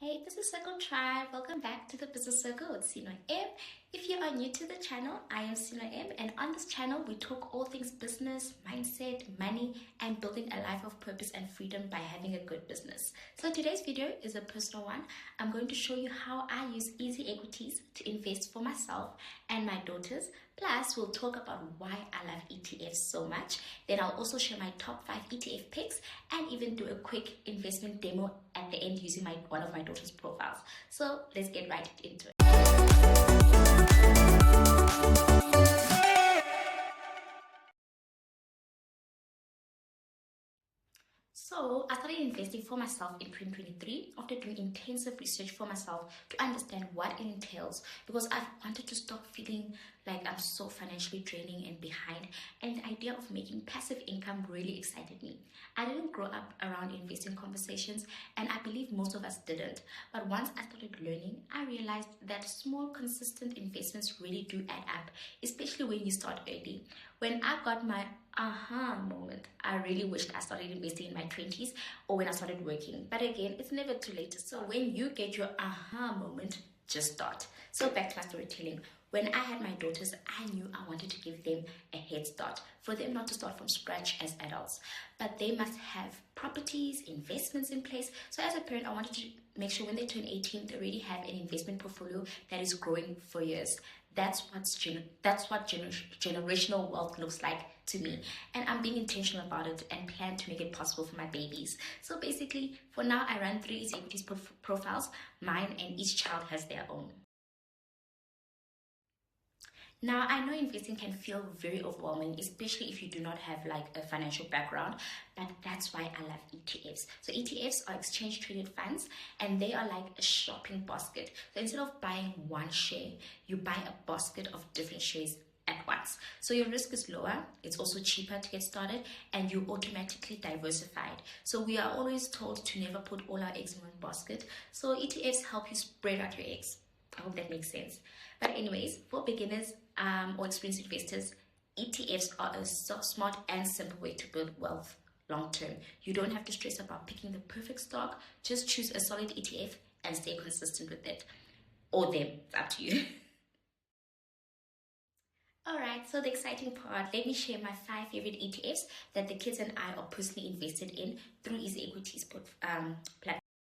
Hey, Business Circle Tribe, welcome back to the Business Circle with Sino M. If you are new to the channel, I am Sino M, and on this channel we talk all things business, mindset, money, and building a life of purpose and freedom by having a good business. So today's video is a personal one. I'm going to show you how I use easy equities to invest for myself and my daughters. Plus, we'll talk about why I love ETFs so much. Then I'll also share my top 5 ETF picks and even do a quick investment demo at the end using one of my daughter's profiles. So let's get right into it. So I started investing for myself in 2023 after doing intensive research for myself to understand what it entails, because I've wanted to stop feeling like I'm so financially draining and behind, and the idea of making passive income really excited me. I didn't grow up around investing conversations, and I believe most of us didn't. But once I started learning, I realized that small, consistent investments really do add up, especially when you start early. When I got my aha moment, I really wished I started investing in my 20s or when I started working. But again, it's never too late to start. So when you get your aha moment, just start. So back to my storytelling. When I had my daughters, I knew I wanted to give them a head start, for them not to start from scratch as adults. But they must have properties, investments in place. So as a parent, I wanted to make sure when they turn 18, they already have an investment portfolio that is growing for years. That's what generational wealth looks like to me, and I'm being intentional about it and plan to make it possible for my babies. So basically, for now, I run 3 easy equities profiles, mine, and each child has their own. Now, I know investing can feel very overwhelming, especially if you do not have like a financial background, but that's why I love ETFs. So ETFs are exchange traded funds, and they are like a shopping basket. So instead of buying one share, you buy a basket of different shares at once. So your risk is lower, it's also cheaper to get started, and you automatically diversified. So we are always told to never put all our eggs in one basket. So ETFs help you spread out your eggs. I hope that makes sense. But anyways, for beginners or experienced investors, ETFs are a smart and simple way to build wealth long term. You don't have to stress about picking the perfect stock. Just choose a solid ETF and stay consistent with it. Or them, it's up to you. Alright, so the exciting part, let me share my 5 favorite ETFs that the kids and I are personally invested in through Easy Equities platform.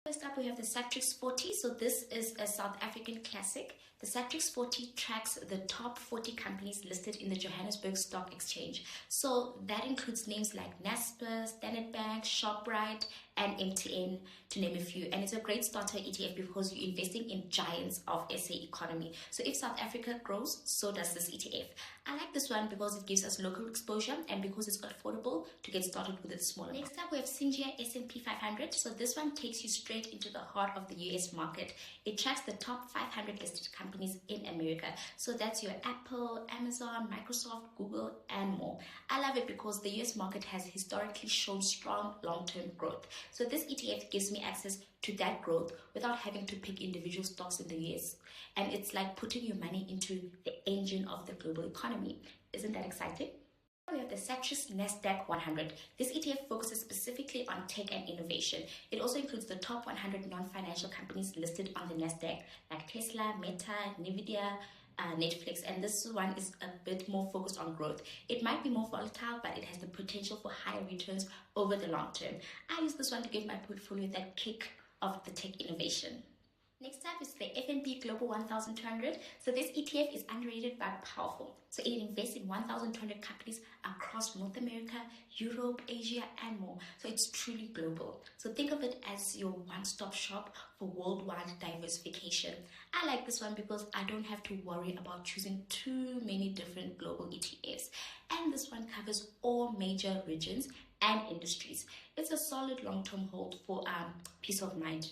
First up, we have the Satrix 40. So this is a South African classic. The Satrix 40 tracks the top 40 companies listed in the Johannesburg Stock Exchange. So that includes names like Naspers, Standard Bank, Shoprite, and MTN, to name a few. And it's a great starter ETF because you're investing in giants of SA economy. So if South Africa grows, so does this ETF. I like this one because it gives us local exposure and because it's affordable to get started with it smaller. Next up, we have Singia S&P 500. So this one takes you straight into the heart of the US market. It tracks the top 500 listed companies in America. So that's your Apple, Amazon, Microsoft, Google, and more. I love it because the US market has historically shown strong long-term growth. So this ETF gives me access to that growth without having to pick individual stocks in the US. And it's like putting your money into the engine of the global economy. Isn't that exciting? We have the Satrix Nasdaq 100. This ETF focuses specifically on tech and innovation. It also includes the top 100 non-financial companies listed on the Nasdaq, like Tesla, Meta, Nvidia, Netflix, and this one is a bit more focused on growth. It might be more volatile, but it has the potential for higher returns over the long term. I use this one to give my portfolio that kick of the tech innovation. Next up is the S&P Global 1200. So this ETF is underrated but powerful. So it invests in 1,200 companies across North America, Europe, Asia, and more. So it's truly global. So think of it as your one-stop shop for worldwide diversification. I like this one because I don't have to worry about choosing too many different global ETFs. And this one covers all major regions and industries. It's a solid long-term hold for peace of mind.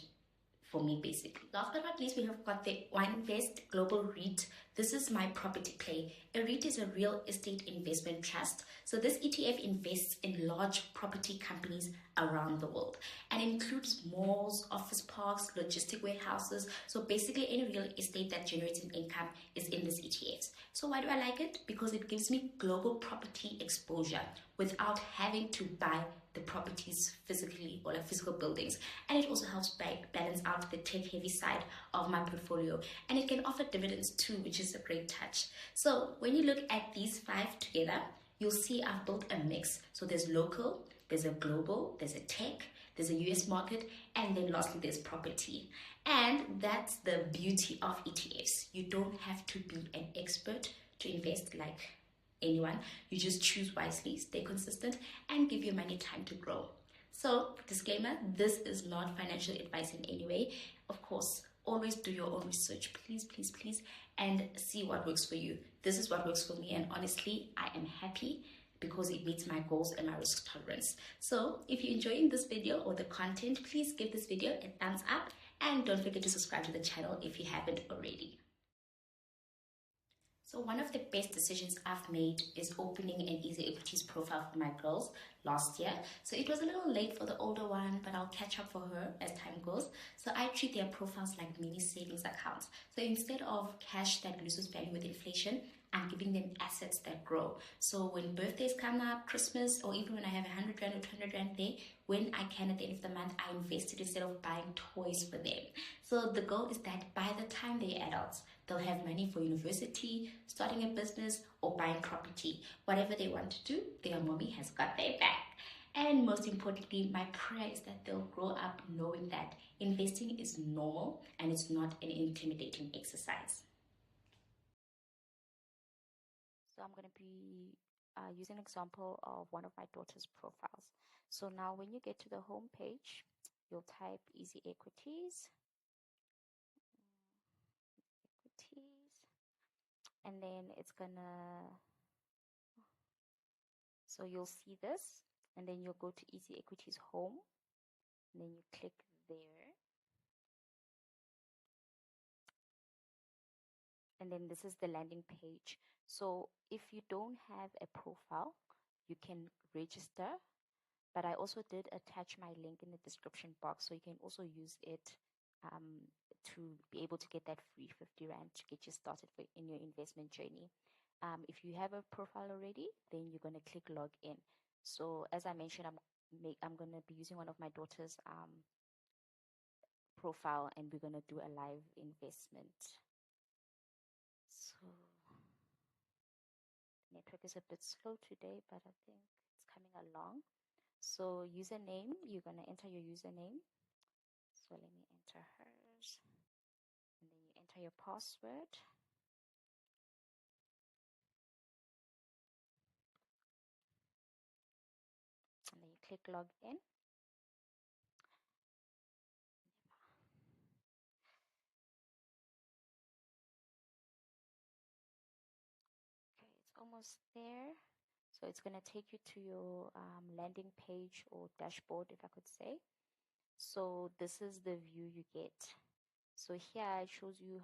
For me, basically. Last but not least, we have got the OneInvest Global REIT. This is my property play. A REIT is a real estate investment trust. So this ETF invests in large property companies around the world and includes malls, office parks, logistic warehouses. So basically any real estate that generates an income is in this ETF. So why do I like it? Because it gives me global property exposure without having to buy the properties physically, or like physical buildings, and it also helps balance out the tech heavy side of my portfolio, and it can offer dividends too, which is a great touch. So when you look at these 5 together, you'll see I've built a mix. So there's local, there's a global, there's a tech, there's a US market, and then lastly there's property. And that's the beauty of ETFs. You don't have to be an expert to invest like anyone. You just choose wisely, stay consistent, and give your money time to grow. So, disclaimer, this is not financial advice in any way. Of course, always do your own research, please, please, please, and see what works for you. This is what works for me, and honestly, I am happy because it meets my goals and my risk tolerance. So, if you're enjoying this video or the content, please give this video a thumbs up, and don't forget to subscribe to the channel if you haven't already. So one of the best decisions I've made is opening an Easy Equities profile for my girls last year. So it was a little late for the older one, but I'll catch up for her as time goes. So I treat their profiles like mini savings accounts. So instead of cash that loses value with inflation, I'm giving them assets that grow. So when birthdays come up, Christmas, or even when I have 100 Rand or 200 Rand there, when I can at the end of the month, I invest it instead of buying toys for them. So the goal is that by the time they're adults, they'll have money for university, starting a business, or buying property. Whatever they want to do, their mommy has got their back. And most importantly, my prayer is that they'll grow up knowing that investing is normal and it's not an intimidating exercise. So I'm going to be using an example of one of my daughter's profiles. So now when you get to the home page, you'll type Easy Equities, and then it's gonna, so you'll see this, and then you'll go to Easy Equities home, and then you click there, and then this is the landing page. So if you don't have a profile, you can register, but I also did attach my link in the description box, so you can also use it to be able to get that free 50 Rand to get you started in your investment journey. If you have a profile already, then you're going to click log in. So as I mentioned, I'm going to be using one of my daughter's profile, and we're going to do a live investment. So network is a bit slow today, but I think it's coming along. So username, you're going to enter your username. So let me enter hers. And then you enter your password. And then you click log in. Okay, it's almost there. So it's going to take you to your landing page or dashboard, if I could say. So this is the view you get. So here it shows you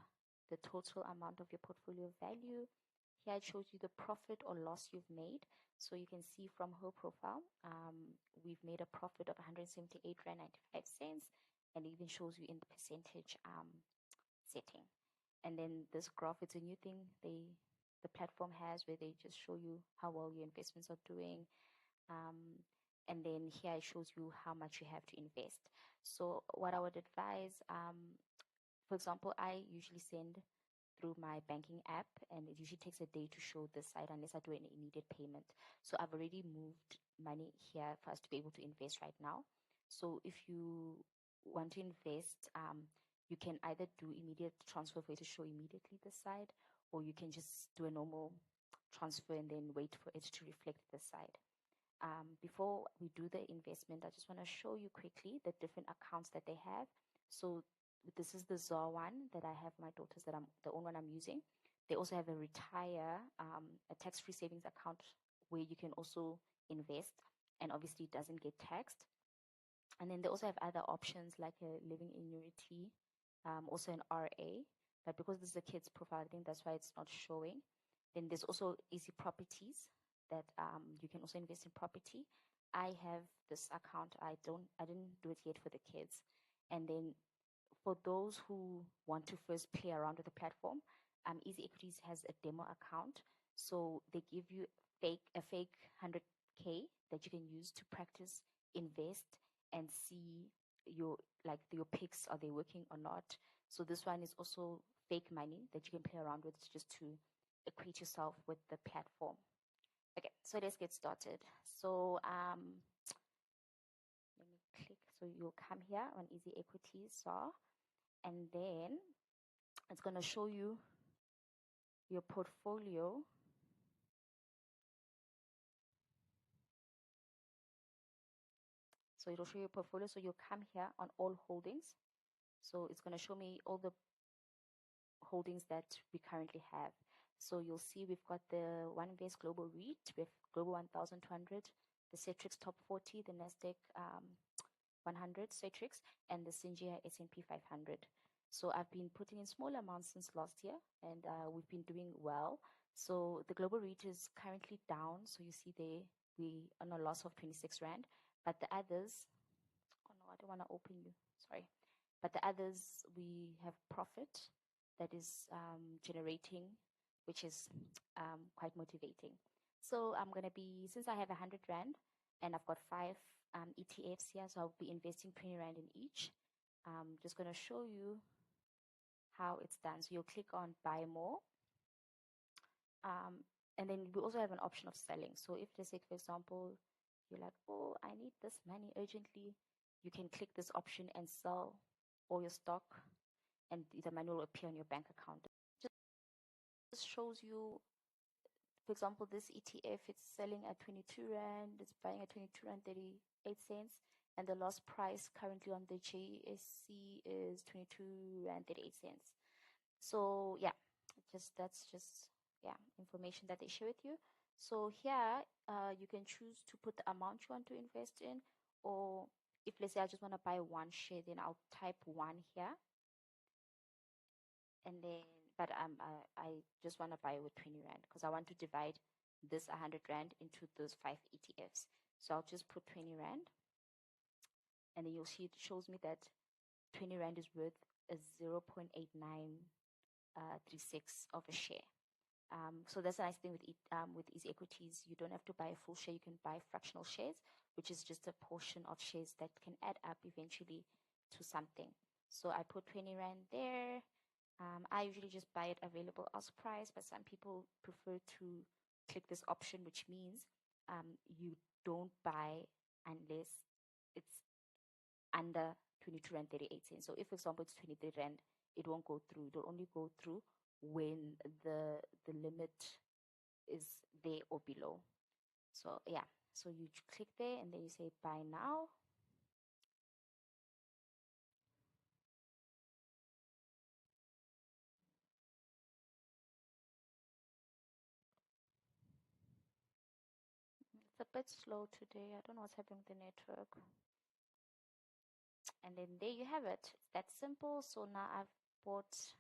the total amount of your portfolio value. Here it shows you the profit or loss you've made. So you can see from her profile, we've made a profit of 178 Rand 95 cents, and it even shows you in the percentage setting. And then this graph, it's a new thing the platform has, where they just show you how well your investments are doing. And then here it shows you how much you have to invest. So what I would advise, for example, I usually send through my banking app, and it usually takes a day to show this side unless I do an immediate payment. So I've already moved money here for us to be able to invest right now. So if you want to invest, you can either do immediate transfer for it to show immediately this side, or you can just do a normal transfer and then wait for it to reflect this side. Before we do the investment, I just want to show you quickly the different accounts that they have. So this is the ZAR one that I have my daughters, that the only one I'm using. They also have a retire, a tax-free savings account where you can also invest, and obviously it doesn't get taxed. And then they also have other options like a living annuity, also an RA, but because this is a kid's profile, I think that's why it's not showing. Then there's also Easy Properties that you can also invest in property. I have this account. I didn't do it yet for the kids. And then for those who want to first play around with the platform, Easy Equities has a demo account. So they give you a fake 100K that you can use to practice invest and see your picks, are they working or not. So this one is also fake money that you can play around with just to equate yourself with the platform. Okay, so let's get started. So let me click. So you'll come here on Easy Equities, and then it's going to show you your portfolio. So it'll show you your portfolio. So you'll come here on all holdings. So it's going to show me all the holdings that we currently have. So you'll see we've got the One Invest Global REIT, we have Global 1200, the Citrix Top 40, the Nasdaq 100 Citrix, and the Singia S&P 500. So I've been putting in small amounts since last year, and we've been doing well. So the global REIT is currently down. So you see there, we on a loss of 26 Rand, but the others, oh no, I don't want to open you, sorry. But the others, we have profit that is generating, which is quite motivating. So I'm going to be, since I have 100 Rand and I've got 5 ETFs here, so I'll be investing 20 Rand in each. I'm just going to show you how it's done. So you'll click on buy more. And then we also have an option of selling. So if, let's say, for example, you're like, oh, I need this money urgently, you can click this option and sell all your stock, and the money will appear on your bank account. Just shows you, for example, this ETF, it's selling at 22 Rand, it's buying at 22 Rand 38 cents, and the last price currently on the JSC is 22 Rand 38 cents. So yeah, that's just information that they share with you. So here you can choose to put the amount you want to invest in, or if, let's say, I just want to buy one share, then I'll type 1 here, and then but I just want to buy with 20 Rand because I want to divide this 100 Rand into those 5 ETFs. So I'll just put 20 Rand, and then you'll see it shows me that 20 Rand is worth a 0.8936 of a share. So that's a nice thing with Easy Equities. You don't have to buy a full share. You can buy fractional shares, which is just a portion of shares that can add up eventually to something. So I put 20 Rand there. I usually just buy it available as price, but some people prefer to click this option, which means you don't buy unless it's under 22 Rand 38 cents. So if, for example, it's 23 Rand, it won't go through. It'll only go through when the limit is there or below. So yeah, so you click there and then you say buy now. It's a bit slow today. I don't know what's happening with the network. And then there you have it. It's that simple. So now I've bought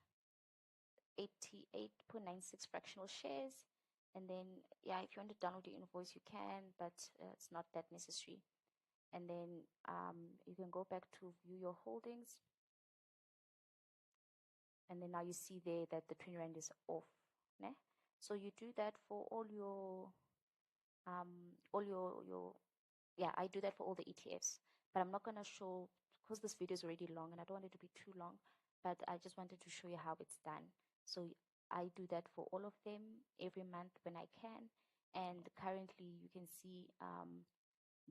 88.96 fractional shares. And then, yeah, if you want to download the invoice, you can, but it's not that necessary. And then you can go back to view your holdings. And then now you see there that the 20 Rand is off. Né? So you do that for all your I do that for all the ETFs, but I'm not going to show, because this video is already long and I don't want it to be too long, but I just wanted to show you how it's done. So I do that for all of them every month when I can. And currently you can see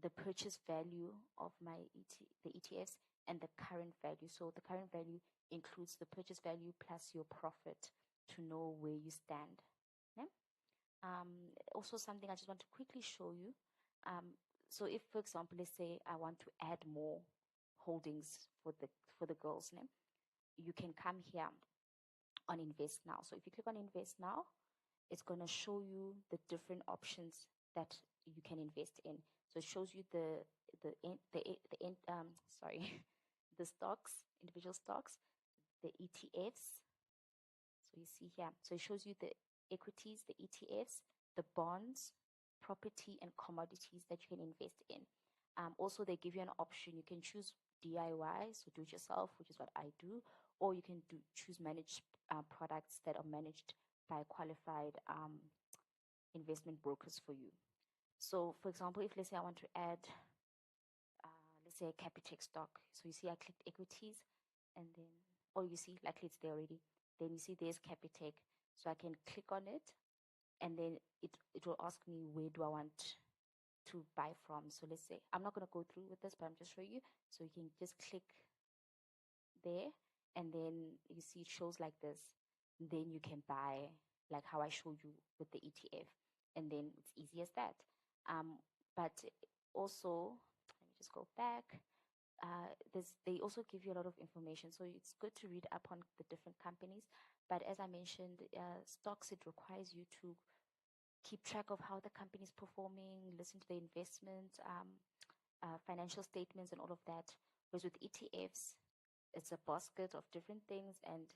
the purchase value of the ETFs and the current value. So the current value includes the purchase value plus your profit to know where you stand. Yeah? Also something I just want to quickly show you. So if, for example, let's say I want to add more holdings for the girls' name, you can come here on Invest Now. So if you click on Invest Now, it's going to show you the different options that you can invest in. So it shows you the stocks, individual stocks, the ETFs. So you see here. So it shows you the equities, the ETFs, the bonds, property, and commodities that you can invest in. Also, they give you an option. You can choose DIY, so do it yourself, which is what I do, or you can choose managed products that are managed by qualified investment brokers for you. So, for example, if let's say I want to add let's say a Capitec stock. So you see I clicked equities, and then, oh, you see, like it's there already. Then you see there's Capitec. So I can click on it, and then it will ask me where do I want to buy from. So let's say, I'm not going to go through with this, but I'm just showing you. So you can just click there, and then you see it shows like this. Then you can buy like how I showed you with the ETF, and then it's easy as that. But also, let me just go back. They also give you a lot of information, so it's good to read up on the different companies. But as I mentioned, stocks, it requires you to keep track of how the company is performing, listen to the investment, financial statements, and all of that. Whereas with ETFs, it's a basket of different things, and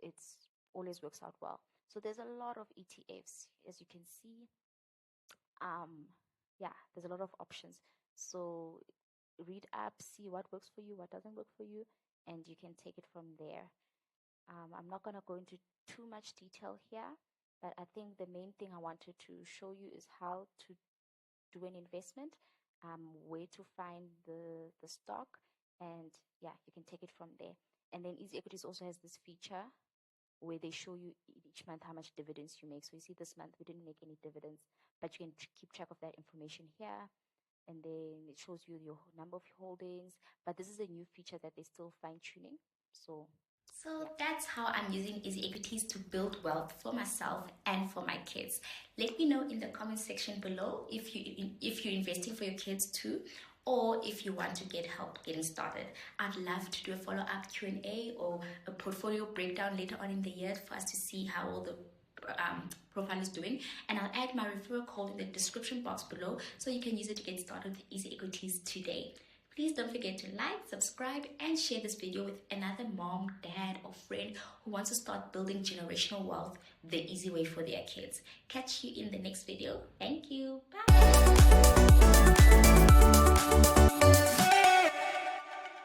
it's always works out well. So there's a lot of ETFs, as you can see. Yeah, there's a lot of options. So read up, see what works for you, what doesn't work for you, and you can take it from there. I'm not going to go into too much detail here, but I think the main thing I wanted to show you is how to do an investment, where to find the stock, and yeah, you can take it from there. And then Easy Equities also has this feature where they show you each month how much dividends you make. So you see this month we didn't make any dividends, but you can keep track of that information here. And then it shows you your number of holdings. But this is a new feature that they're still fine-tuning. So yeah. That's how I'm using Easy Equities to build wealth for myself and for my kids. Let me know in the comment section below if you're investing for your kids too, or if you want to get help getting started. I'd love to do a follow-up Q&A or a portfolio breakdown later on in the year for us to see how all the profile is doing, and I'll add my referral code in the description box below so you can use it to get started with Easy Equities today. Please don't forget to like, subscribe, and share this video with another mom, dad, or friend who wants to start building generational wealth the easy way for their kids. Catch you in the next video. Thank you. Bye.